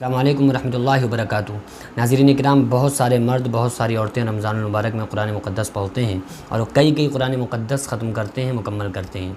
السلام علیکم ورحمۃ اللہ وبرکاتہ۔ ناظرین کرام، بہت سارے مرد، بہت ساری عورتیں رمضان المبارک میں قرآن مقدس پڑھتے ہیں اور کئی قرآن مقدس ختم کرتے ہیں، مکمل کرتے ہیں۔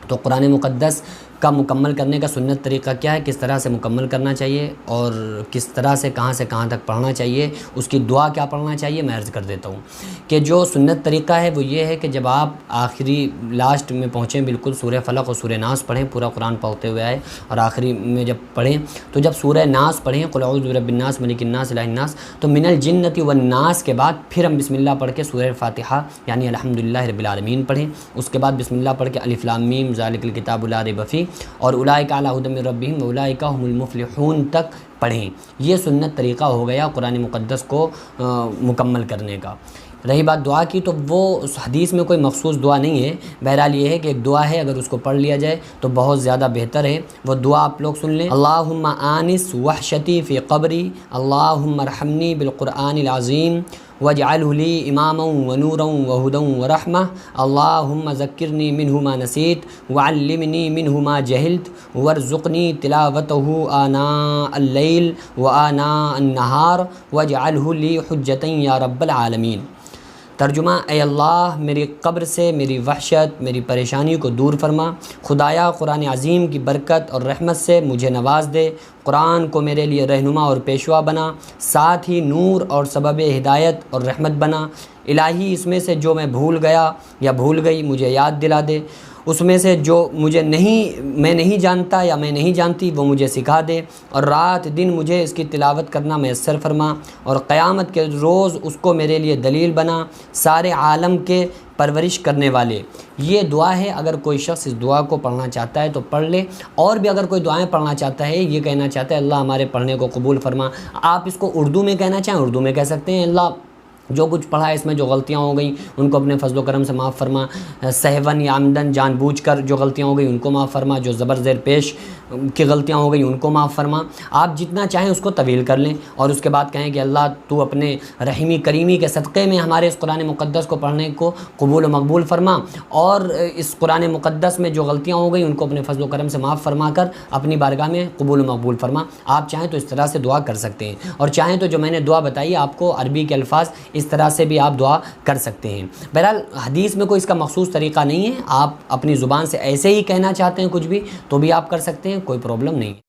تو قرآن مقدس کا مکمل کرنے کا سنت طریقہ کیا ہے، کس طرح سے مکمل کرنا چاہیے اور کس طرح سے کہاں تک پڑھنا چاہیے، اس کی دعا کیا پڑھنا چاہیے، میں عرض کر دیتا ہوں کہ جو سنت طریقہ ہے وہ یہ ہے کہ جب آپ آخری لاسٹ میں پہنچیں، بالکل سورہ فلق اور سورہ ناس پڑھیں، پورا قرآن پڑھتے ہوئے آئے اور آخری میں جب پڑھیں تو جب سورہ ناس پڑھیں، قل اعوذ برب الناس ملک الناس الہ الناس، تو من الجنۃ والناس کے بعد پھر ہم بسم اللہ پڑھ کے سورہ فاتحہ یعنی الحمدللہ رب العالمین پڑھیں، اس کے بعد بسم اللہ پڑھ کے الف لام میم ذالک الکتاب لا ریب فیہ اور اولئک علی ھدی من ربہم واولئک ھم المفلحون تک پڑھیں۔ یہ سنت طریقہ ہو گیا قرآن مقدس کو مکمل کرنے کا۔ رہی بات دعا کی، تو وہ اس حدیث میں کوئی مخصوص دعا نہیں ہے، بہرحال یہ ہے کہ ایک دعا ہے، اگر اس کو پڑھ لیا جائے تو بہت زیادہ بہتر ہے۔ وہ دعا آپ لوگ سن لیں: اللہم آنس وحشتی فی قبری، اللہم ارحمنی بالقرآن العظیم واجعلہ لی اماما ونورا وہدا ورحمہ، اللہم ذکرنی منہ ما نسیت وعلمنی منہ ما جہلت وارزقنی تلاوتہ آناء اللیل وآناء النہار واجعلہ لی حجتا یا رب العالمین۔ ترجمہ: اے اللہ، میری قبر سے میری وحشت، میری پریشانی کو دور فرما، خدایا قرآن عظیم کی برکت اور رحمت سے مجھے نواز دے، قرآن کو میرے لیے رہنما اور پیشوا بنا، ساتھ ہی نور اور سبب ہدایت اور رحمت بنا۔ الہی، اس میں سے جو میں بھول گیا یا بھول گئی مجھے یاد دلا دے، اس میں سے جو میں نہیں جانتا یا میں نہیں جانتی وہ مجھے سکھا دے، اور رات دن مجھے اس کی تلاوت کرنا میسر فرما، اور قیامت کے روز اس کو میرے لیے دلیل بنا، سارے عالم کے پرورش کرنے والے۔ یہ دعا ہے، اگر کوئی شخص اس دعا کو پڑھنا چاہتا ہے تو پڑھ لے، اور بھی اگر کوئی دعائیں پڑھنا چاہتا ہے، یہ کہنا چاہتا ہے اللہ ہمارے پڑھنے کو قبول فرما، آپ اس کو اردو میں کہنا چاہیں اردو میں کہہ سکتے ہیں: اللہ جو کچھ پڑھا ہے اس میں جو غلطیاں ہو گئیں ان کو اپنے فضل و کرم سے معاف فرما، سہون یا عمدن جان بوجھ کر جو غلطیاں ہو گئی ان کو معاف فرما، جو زبر زیر پیش کی غلطیاں ہو گئی ان کو معاف فرما۔ آپ جتنا چاہیں اس کو طویل کر لیں اور اس کے بعد کہیں کہ اللہ تو اپنے رحیمی کریمی کے صدقے میں ہمارے اس قرآن مقدس کو پڑھنے کو قبول و مقبول فرما، اور اس قرآن مقدس میں جو غلطیاں ہو گئی ان کو اپنے فضل و کرم سے معاف فرما کر اپنی بارگاہ میں قبول و مقبول فرما۔ آپ چاہیں تو اس طرح سے دعا کر سکتے ہیں، اور چاہیں تو جو میں نے دعا بتائی آپ کو عربی کے الفاظ اس طرح سے بھی آپ دعا کر سکتے ہیں۔ بہرحال حدیث میں کوئی اس کا مخصوص طریقہ نہیں ہے، آپ اپنی زبان سے ایسے ہی کہنا چاہتے ہیں کچھ بھی تو بھی آپ کر سکتے ہیں، کوئی پرابلم نہیں ہے۔